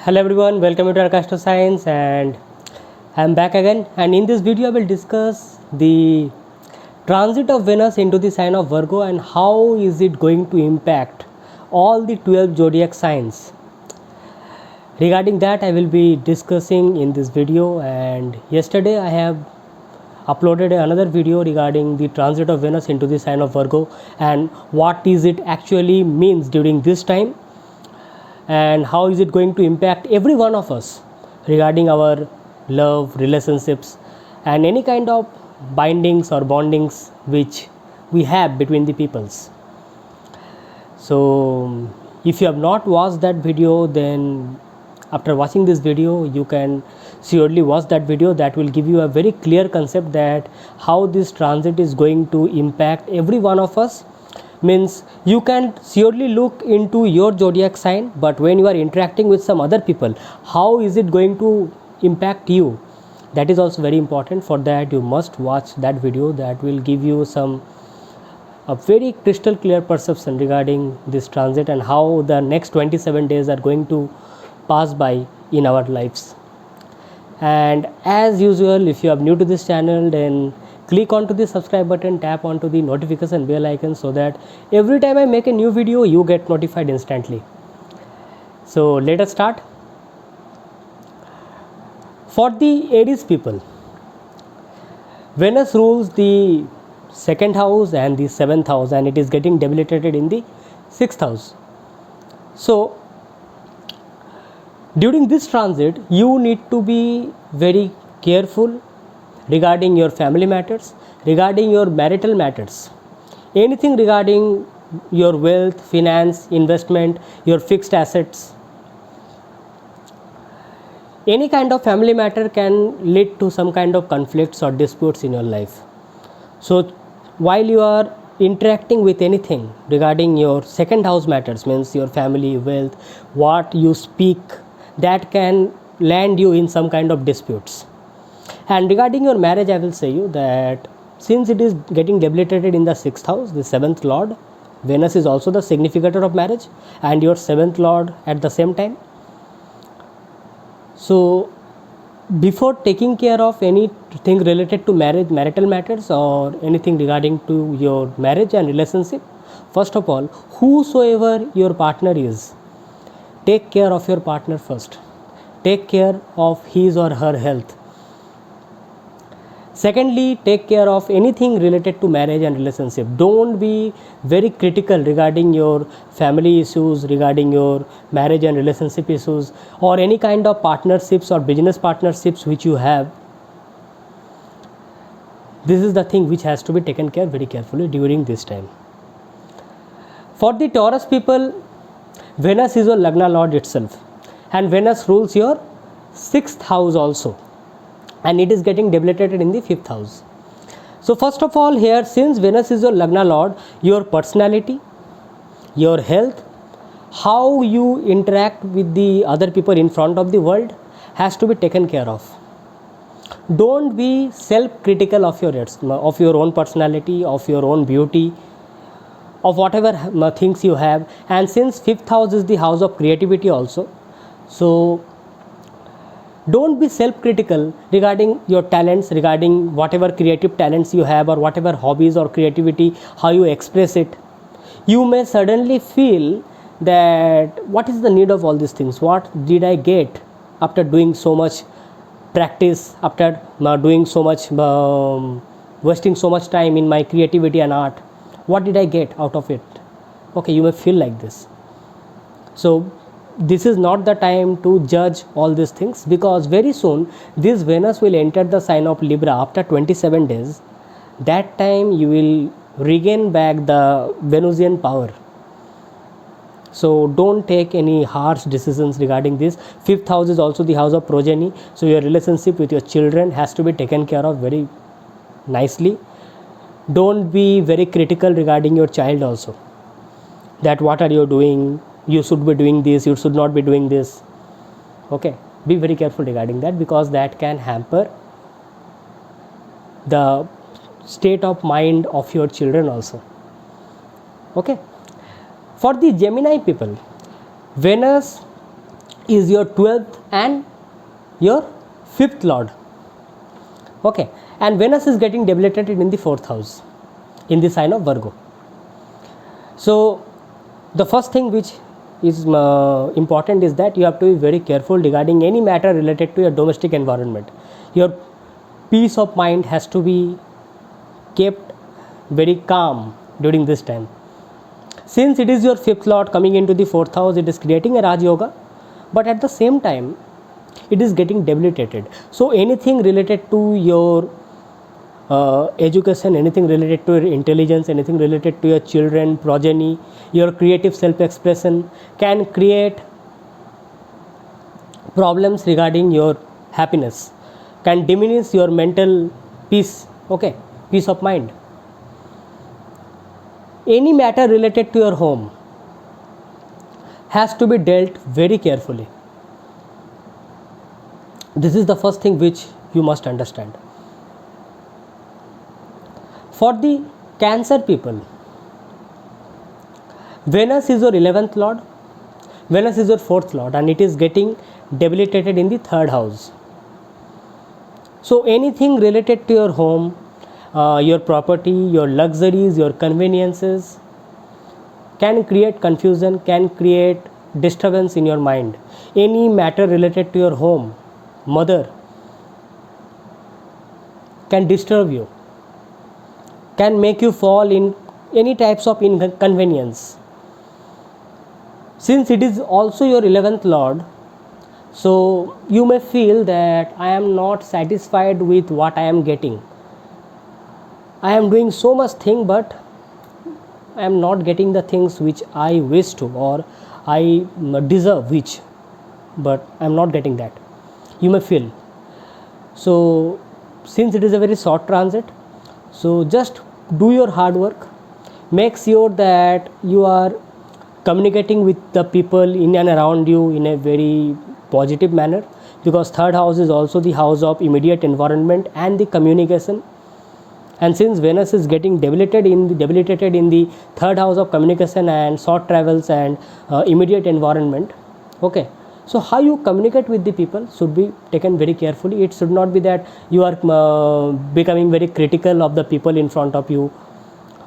Hello everyone, welcome to Arcastro Science, and I'm back again. And in this video I will discuss the transit of Venus into the sign of Virgo and how is it going to impact all the 12 zodiac signs. Regarding that I will be discussing in this video, and yesterday I have uploaded another video regarding the transit of Venus into the sign of Virgo and what is it actually means during this time and how is it going to impact every one of us regarding our love, relationships and any kind of bindings or bondings which we have between the peoples. So if you have not watched that video, then after watching this video you can surely watch that video. That will give you a very clear concept that how this transit is going to impact every one of us. Means you can surely look into your zodiac sign, but when you are interacting with some other people, how is it going to impact you? That is also very important. For that you must watch that video. That will give you a very crystal clear perception regarding this transit and how the next 27 days are going to pass by in our lives. And as usual, if you are new to this channel, then click onto the subscribe button, tap onto the notification bell icon so that every time I make a new video you get notified instantly. So let us start. For the Aries people, Venus rules the 2nd house and the 7th house, and it is getting debilitated in the 6th house. So during this transit you need to be very careful regarding your family matters, regarding your marital matters, anything regarding your wealth, finance, investment, your fixed assets. Any kind of family matter can lead to some kind of conflicts or disputes in your life. So while you are interacting with anything regarding your 2nd house matters, means your family, wealth, what you speak, that can land you in some kind of disputes. And regarding your marriage, I will say you that since it is getting debilitated in the 6th house, the 7th lord, Venus is also the significator of marriage and your 7th lord at the same time. So before taking care of anything related to marriage, marital matters or anything regarding to your marriage and relationship, first of all, whosoever your partner is, take care of your partner first. Take care of his or her health. Secondly, take care of anything related to marriage and relationship. Don't be very critical regarding your family issues, regarding your marriage and relationship issues, or any kind of partnerships or business partnerships which you have. This is the thing which has to be taken care very carefully during this time. For the Taurus people, Venus is your Lagna Lord itself, and Venus rules your 6th house also, and it is getting debilitated in the 5th house. So first of all here, since Venus is your Lagna Lord, your personality, your health, how you interact with the other people in front of the world has to be taken care of. Don't be self-critical of your own personality, of your own beauty, of whatever things you have. And since 5th house is the house of creativity also, so don't be self-critical regarding your talents, regarding whatever creative talents you have or whatever hobbies or creativity, how you express it. You may suddenly feel that what is the need of all these things? What did I get after doing so much practice, after doing so much, wasting so much time in my creativity and art? What did I get out of it? Okay, you may feel like this. So this is not the time to judge all these things, because very soon this Venus will enter the sign of Libra after 27 days. That time you will regain back the Venusian power. So don't take any harsh decisions regarding this. 5th house is also the house of progeny, so your relationship with your children has to be taken care of very nicely. Don't be very critical regarding your child also, that what are you doing, you should be doing this, you should not be doing this. Okay, be very careful regarding that, because that can hamper the state of mind of your children also. Okay, for the Gemini people, Venus is your 12th and your 5th lord. Okay, and Venus is getting debilitated in the 4th house in the sign of Virgo. So the first thing which is important is that you have to be very careful regarding any matter related to your domestic environment. Your peace of mind has to be kept very calm during this time. Since it is your 5th lord coming into the 4th house, it is creating a Raj Yoga, but at the same time it is getting debilitated. So anything related to your education, anything related to your intelligence, anything related to your children, progeny, your creative self-expression can create problems regarding your happiness, can diminish your mental peace, okay, peace of mind. Any matter related to your home has to be dealt very carefully. This is the first thing which you must understand. For the Cancer people, Venus is your 11th lord, Venus is your 4th lord, and it is getting debilitated in the 3rd house. So anything related to your home, your property, your luxuries, your conveniences can create confusion, can create disturbance in your mind. Any matter related to your home, mother, can disturb you, can make you fall in any types of inconvenience. Since it is also your 11th lord, so you may feel that I am not satisfied with what I am getting. I am doing so much thing, but I am not getting the things which I wish to, or I deserve which, but I am not getting that. You may feel. So since it is a very short transit, so just do your hard work, make sure that you are communicating with the people in and around you in a very positive manner, because 3rd house is also the house of immediate environment and the communication. And since Venus is getting debilitated in the 3rd house of communication and short travels and immediate environment, okay, so how you communicate with the people should be taken very carefully. It should not be that you are becoming very critical of the people in front of you,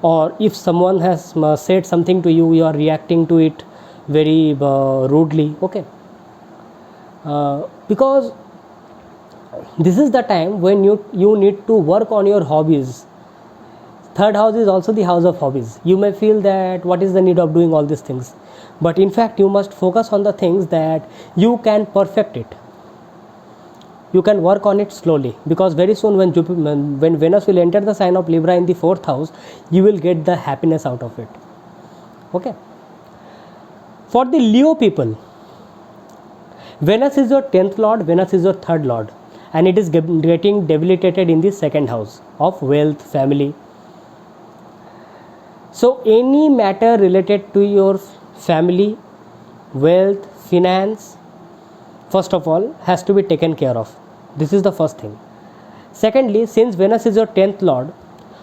or if someone has said something to you, you are reacting to it very rudely, okay, because this is the time when you need to work on your hobbies. 3rd house is also the house of hobbies. You may feel that what is the need of doing all these things, but in fact you must focus on the things that you can perfect it. You can work on it slowly, because very soon when Venus will enter the sign of Libra in the 4th house, you will get the happiness out of it, okay. For the Leo people, Venus is your 10th lord, Venus is your 3rd lord, and it is getting debilitated in the 2nd house of wealth, family. So any matter related to your family, wealth, finance, first of all has to be taken care of. This is the first thing. Secondly, since Venus is your 10th lord,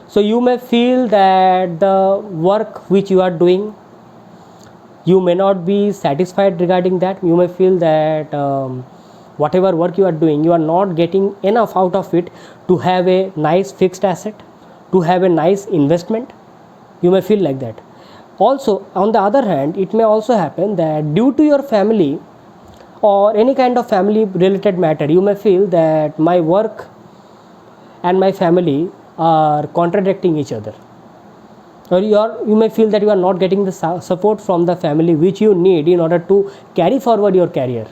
so you may feel that the work which you are doing, you may not be satisfied regarding that. You may feel that whatever work you are doing, you are not getting enough out of it to have a nice fixed asset, to have a nice investment. You may feel like that. Also, on the other hand, it may also happen that due to your family or any kind of family related matter, you may feel that my work and my family are contradicting each other, or you may feel that you are not getting the support from the family which you need in order to carry forward your career.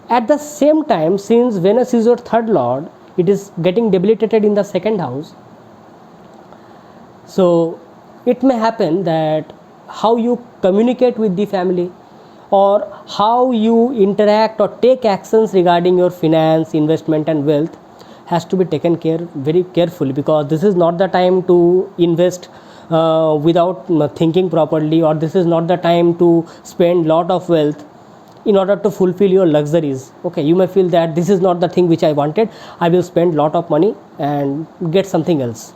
At the same time, since Venus is your 3rd lord, it is getting debilitated in the 2nd house. So it may happen that how you communicate with the family, or how you interact or take actions regarding your finance, investment and wealth has to be taken care very carefully, because this is not the time to invest without thinking properly, or this is not the time to spend lot of wealth in order to fulfill your luxuries. Okay, you may feel that this is not the thing which I wanted, I will spend lot of money and get something else.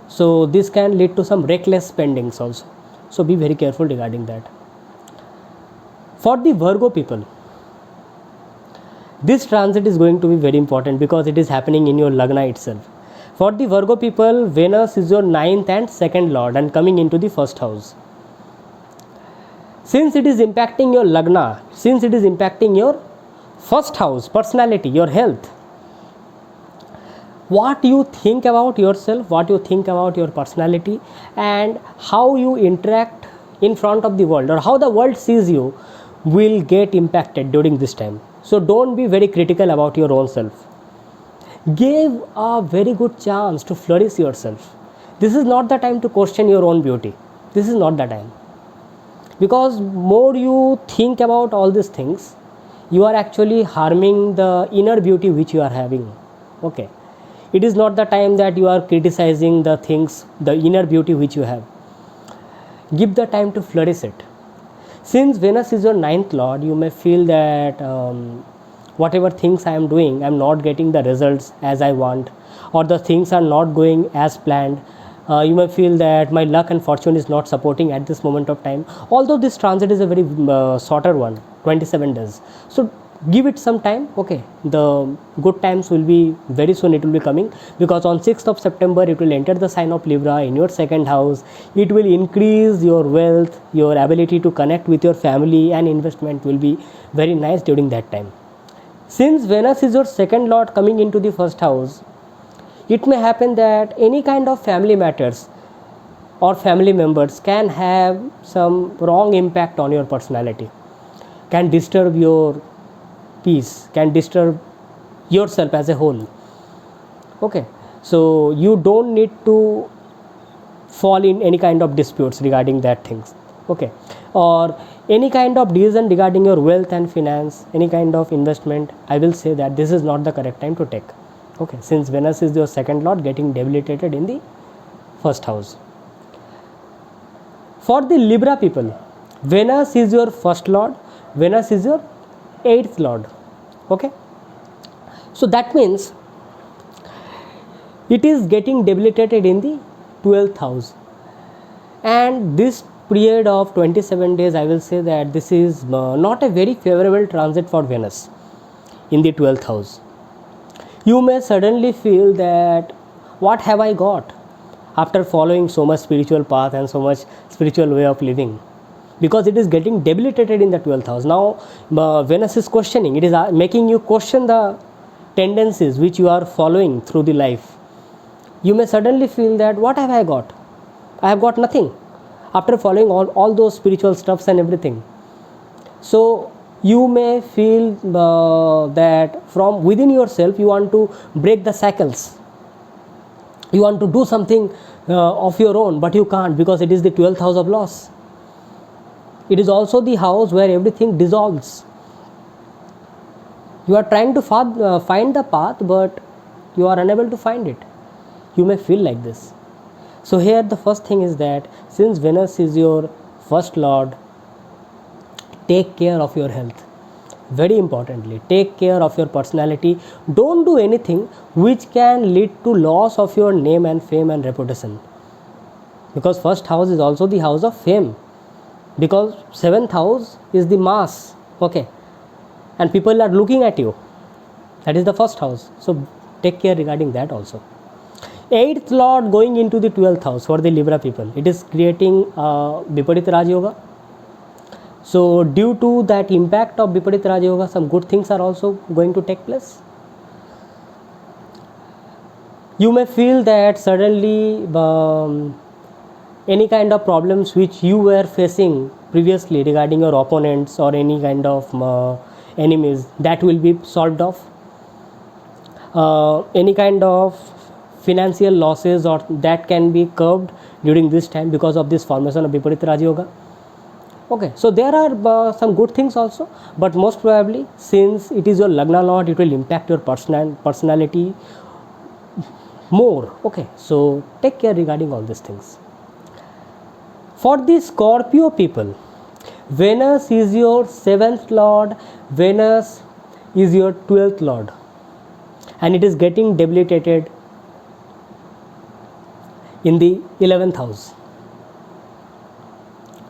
So this can lead to some reckless spendings also. So be very careful regarding that. For the Virgo people, this transit is going to be very important because it is happening in your Lagna itself. For the Virgo people, Venus is your 9th and 2nd lord and coming into the 1st house. Since it is impacting your Lagna, since it is impacting your 1st house, personality, your health, what you think about yourself, what you think about your personality, and how you interact in front of the world or how the world sees you will get impacted during this time. So don't be very critical about your own self. Give a very good chance to flourish yourself. This is not the time to question your own beauty. This is not the time. Because more you think about all these things, you are actually harming the inner beauty which you are having. Okay. It is not the time that you are criticizing the things, the inner beauty which you have. Give the time to flourish it. Since Venus is your 9th lord, you may feel that whatever things I am doing, I am not getting the results as I want, or the things are not going as planned. You may feel that my luck and fortune is not supporting at this moment of time. Although this transit is a very shorter one, 27 days. So give it some time. Okay, the good times will be very soon, it will be coming, because on 6th of September it will enter the sign of Libra in your 2nd house. It will increase your wealth, your ability to connect with your family, and investment will be very nice during that time. Since Venus is your 2nd lord coming into the 1st house, it may happen that any kind of family matters or family members can have some wrong impact on your personality, can disturb your peace, can disturb yourself as a whole. Okay, so you don't need to fall in any kind of disputes regarding that things. Okay, or any kind of decision regarding your wealth and finance, any kind of investment, I will say that this is not the correct time to take. Okay, since Venus is your 2nd lord getting debilitated in the 1st house. For the Libra people, Venus is your 1st lord, Venus is your 8th lord. Okay, so that means it is getting debilitated in the 12th house, and this period of 27 days, I will say that this is not a very favorable transit for Venus in the 12th house. You may suddenly feel that what have I got after following so much spiritual path and so much spiritual way of living, because it is getting debilitated in the 12th house. Now Venus is questioning, it is making you question the tendencies which you are following through the life. You may suddenly feel that what have I got? I have got nothing after following all those spiritual stuffs and everything. So you may feel that from within yourself you want to break the cycles, you want to do something of your own, but you can't, because it is the 12th house of loss. It is also the house where everything dissolves. You are trying to find the path, but you are unable to find it. You may feel like this. So here the first thing is that since Venus is your 1st lord, take care of your health. Very importantly, take care of your personality. Don't do anything which can lead to loss of your name and fame and reputation, because 1st house is also the house of fame, because 7th house is the mass. Okay, and people are looking at you. That is the 1st house, so take care regarding that also. 8th lord going into the 12th house for the Libra people, it is creating Viparit Raj Yoga. So due to that impact of Viparit Raj Yoga, some good things are also going to take place. You may feel that suddenly any kind of problems which you were facing previously regarding your opponents or any kind of enemies, that will be solved off. Any kind of financial losses or that can be curbed during this time because of this formation of Viparit Raj Yoga. Okay, so there are some good things also, but most probably since it is your Lagna lord, it will impact your personality more. Okay, so take care regarding all these things. For the Scorpio people, Venus is your 7th lord, Venus is your 12th lord, and it is getting debilitated in the 11th house.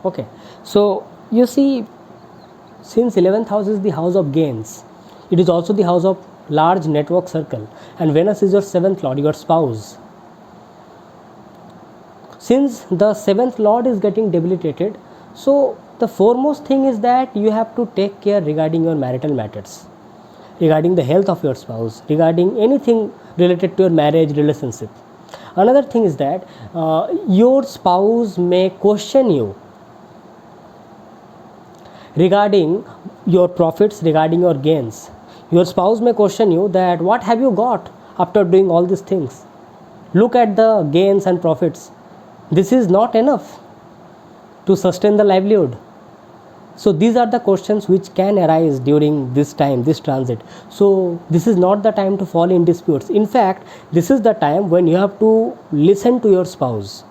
Okay, so you see, since 11th house is the house of gains, it is also the house of large network circle, and Venus is your 7th lord, your spouse. Since the 7th lord is getting debilitated, so the foremost thing is that you have to take care regarding your marital matters, regarding the health of your spouse, regarding anything related to your marriage relationship. Another thing is that your spouse may question you regarding your profits, regarding your gains. Your spouse may question you that what have you got after doing all these things? Look at the gains and profits. This is not enough to sustain the livelihood. So these are the questions which can arise during this time, this transit. So this is not the time to fall in disputes. In fact, this is the time when you have to listen to your spouse,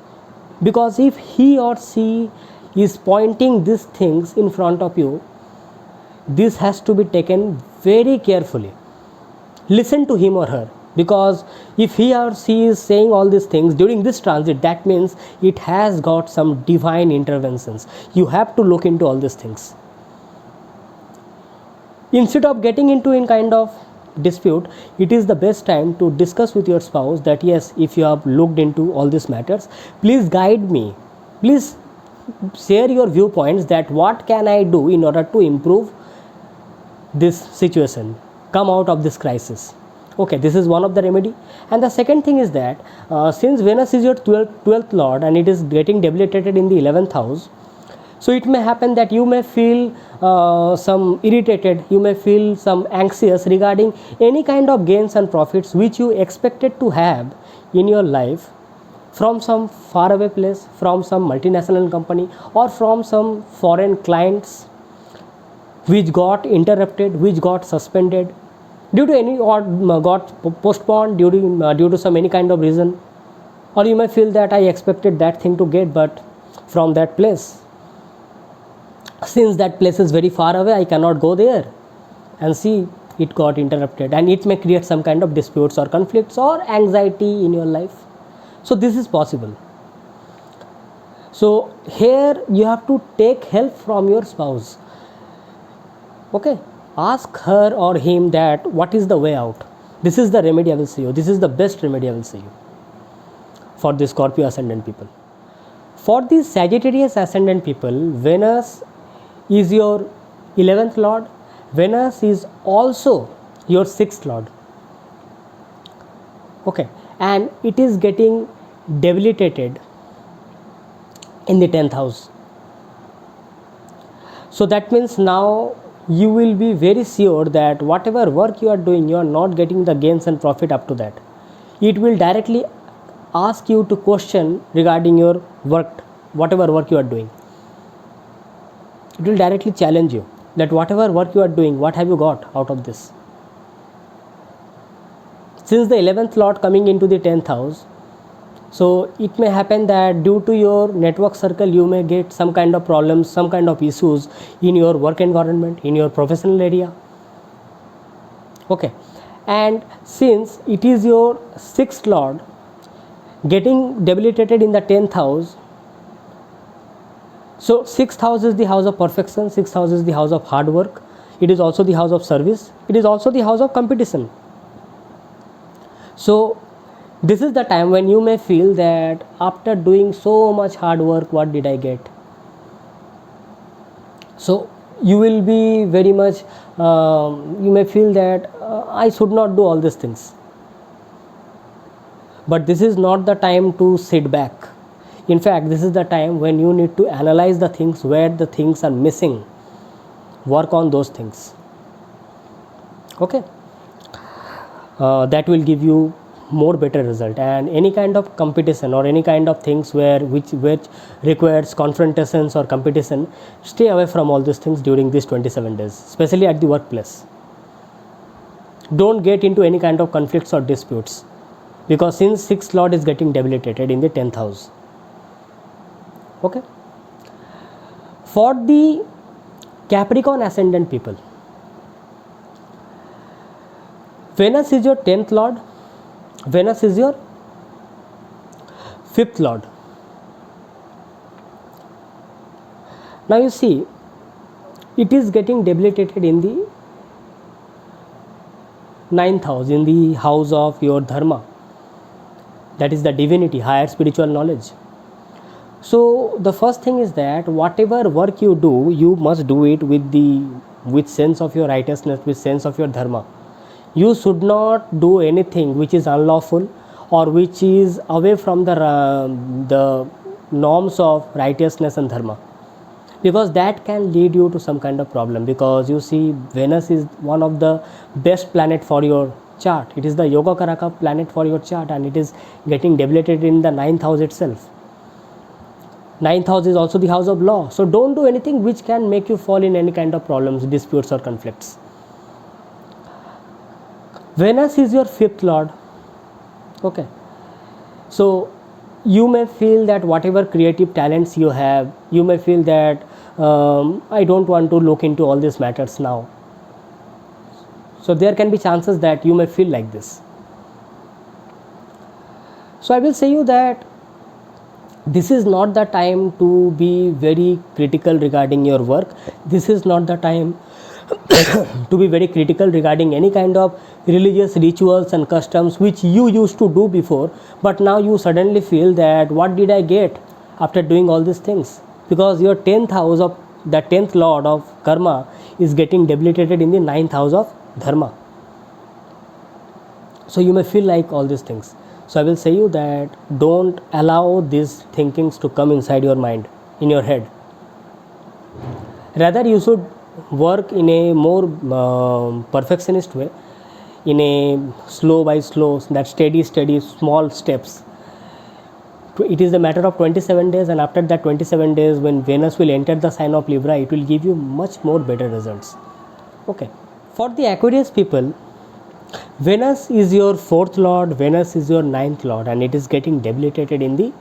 because if he or she is pointing these things in front of you, this has to be taken very carefully. Listen to him or her, because if he or she is saying all these things during this transit, that means it has got some divine interventions. You have to look into all these things. Instead of getting into in kind of dispute, it is the best time to discuss with your spouse that yes, if you have looked into all these matters, please guide me, please share your viewpoints, that what can I do in order to improve this situation, come out of this crisis. Okay, this is one of the remedy. And the second thing is that since Venus is your 12th lord and it is getting debilitated in the 11th house, so it may happen that you may feel some irritated, you may feel some anxious regarding any kind of gains and profits which you expected to have in your life from some faraway place, from some multinational company, or from some foreign clients, which got interrupted, which got suspended due to any, or got postponed due to some any kind of reason. Or you may feel that I expected that thing to get, but from that place, since that place is very far away, I cannot go there, and see, it got interrupted, and it may create some kind of disputes or conflicts or anxiety in your life. So this is possible. So here you have to take help from your spouse. Okay, ask her or him that what is the way out. This is the remedy I will say you. This is the best remedy I will say you for the Scorpio ascendant people. For the Sagittarius ascendant people, Venus is your 11th lord. Venus is also your 6th lord. Okay, and it is getting debilitated in the 10th house. So that means now you will be very sure that whatever work you are doing, you are not getting the gains and profit up to that. It will directly ask you to question regarding your work, whatever work you are doing. It will directly challenge you that whatever work you are doing, what have you got out of this? Since the 11th lord coming into the 10th house, so it may happen that due to your network circle, you may get some kind of problems, some kind of issues in your work environment, in your professional area. Okay, and since it is your 6th lord getting debilitated in the 10th house, so 6th house is the house of perfection, 6th house is the house of hard work, it is also the house of service, it is also the house of competition. So this is the time when you may feel that after doing so much hard work, what did I get? So you will be very much, you may feel that I should not do all these things. But this is not the time to sit back. In fact, this is the time when you need to analyze the things, where the things are missing. Work on those things. Okay? That will give you more better result. And any kind of competition or any kind of things which requires confrontations or competition, stay away from all these things during these 27 days, especially at the workplace. Don't get into any kind of conflicts or disputes, because since 6th lord is getting debilitated in the 10th house. Okay, for the Capricorn ascendant people, Venus is your 10th lord, Venus is your 5th lord. Now you see, it is getting debilitated in the 9th house, in the house of your dharma, that is the divinity, higher spiritual knowledge. So the first thing is that whatever work you do, you must do it with sense of your righteousness, with sense of your dharma. You should not do anything which is unlawful or which is away from the norms of righteousness and dharma, because that can lead you to some kind of problem. Because you see, Venus is one of the best planet for your chart. It is the Yoga Karaka planet for your chart, and it is getting debilitated in the 9th house itself. 9th house is also the house of law. So don't do anything which can make you fall in any kind of problems, disputes or conflicts. Venus is your 5th lord. Okay. So you may feel that whatever creative talents you have, you may feel that I don't want to look into all these matters now. So there can be chances that you may feel like this. So I will say you that this is not the time to be very critical regarding your work. This is not the time to be very critical regarding any kind of religious rituals and customs which you used to do before, but now you suddenly feel that what did I get after doing all these things? Because your 10th house of the 10th lord of karma is getting debilitated in the 9th house of dharma. So you may feel like all these things. So I will say you that don't allow these thinkings to come inside your mind, in your head. Rather, you should work in a more perfectionist way, in a slow by slow, that steady small steps. It is a matter of 27 days, and after that 27 days, when Venus will enter the sign of Libra, it will give you much more better results. Okay. For the Aquarius people, Venus is your 4th lord, Venus is your 9th lord, and it is getting debilitated in the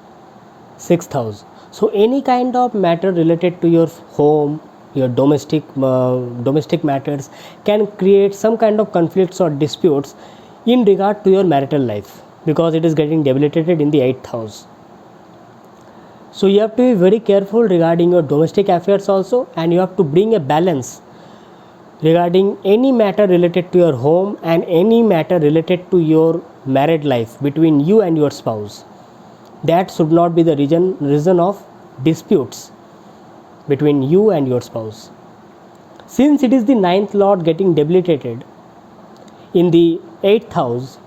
6th house. So any kind of matter related to your home, your domestic matters can create some kind of conflicts or disputes in regard to your marital life, because it is getting debilitated in the 8th house. So you have to be very careful regarding your domestic affairs also, and you have to bring a balance regarding any matter related to your home and any matter related to your married life between you and your spouse. That should not be the reason of disputes between you and your spouse. Since it is the 9th lord getting debilitated in the 8th house,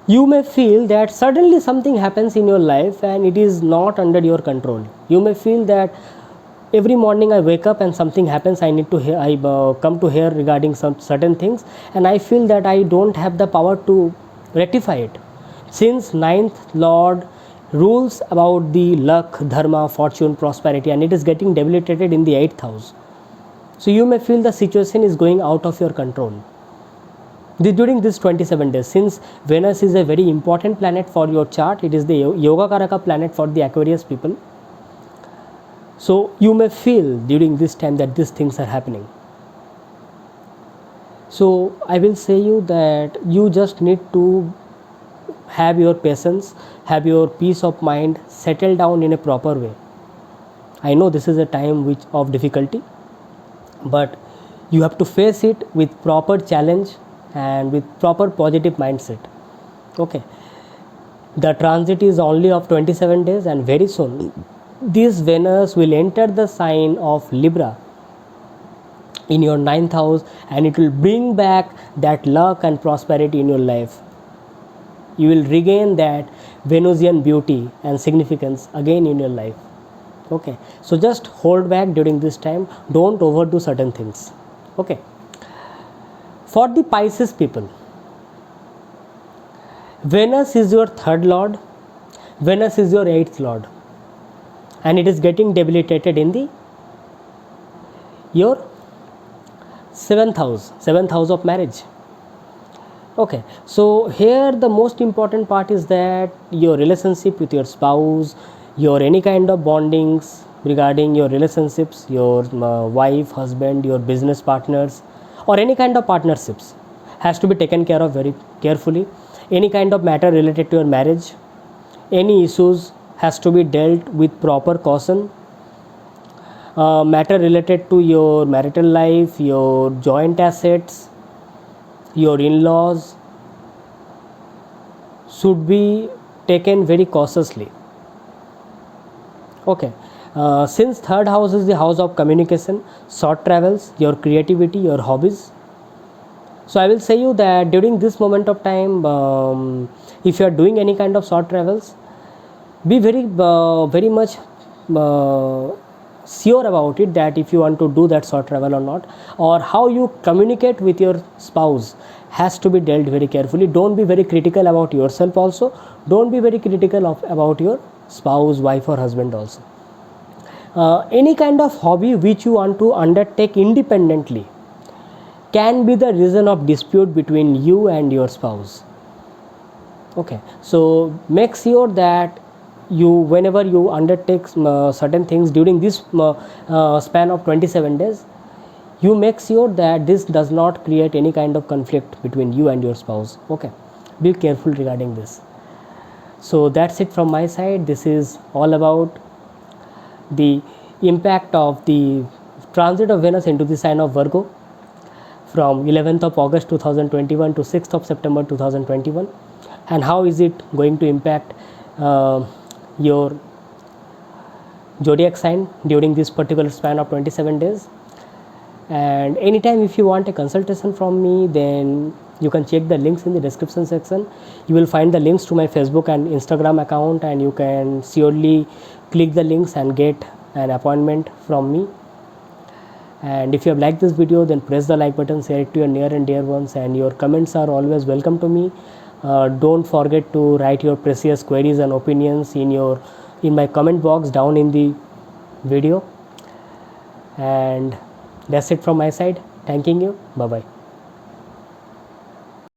you may feel that suddenly something happens in your life and it is not under your control. You may feel that every morning I wake up and something happens, I come to hear regarding some certain things, and I feel that I don't have the power to rectify it. Since 9th lord rules about the luck, dharma, fortune, prosperity, and it is getting debilitated in the 8th house. So you may feel the situation is going out of your control. During this 27 days, since Venus is a very important planet for your chart, it is the Yoga Karaka planet for the Aquarius people. So you may feel during this time that these things are happening. So I will say you that you just need to have your patience, have your peace of mind, settle down in a proper way. I know this is a time of difficulty, but you have to face it with proper challenge and with proper positive mindset. Okay. The transit is only of 27 days, and very soon this Venus will enter the sign of Libra in your 9th house, and it will bring back that luck and prosperity in your life. You will regain that Venusian beauty and significance again in your life. Okay. So just hold back during this time. Don't overdo certain things. Okay. For the Pisces people, Venus is your 3rd lord, Venus is your 8th lord, and it is getting debilitated in your 7th house of marriage. Okay, so here the most important part is that your relationship with your spouse, your any kind of bondings regarding your relationships, your wife, husband, your business partners, or any kind of partnerships has to be taken care of very carefully. Any kind of matter related to your marriage, any issues has to be dealt with proper caution. matter related to your marital life, your joint assets, your in-laws should be taken very cautiously. Okay. Since third house is the house of communication, short travels, your creativity, your hobbies. So I will say you that during this moment of time, if you are doing any kind of short travels, be very much sure about it, that if you want to do that short travel or not, or how you communicate with your spouse has to be dealt very carefully. Don't be very critical about yourself also. Don't be very critical about your spouse, wife or husband also. Any kind of hobby which you want to undertake independently can be the reason of dispute between you and your spouse. Okay, so make sure that you, whenever you undertake certain things during this span of 27 days, you make sure that this does not create any kind of conflict between you and your spouse. Okay, be careful regarding this. So that's it from my side. This is all about the impact of the transit of Venus into the sign of Virgo from 11th of August 2021 to 6th of September 2021, and how is it going to impact your zodiac sign during this particular span of 27 days. And anytime if you want a consultation from me, then you can check the links in the description section. You will find the links to my Facebook and Instagram account, and you can surely click the links and get an appointment from me. And if you have liked this video, then press the like button, share it to your near and dear ones, and your comments are always welcome to me. Don't forget to write your precious queries and opinions in my comment box down in the video. And that's it from my side. Thanking you. Bye bye.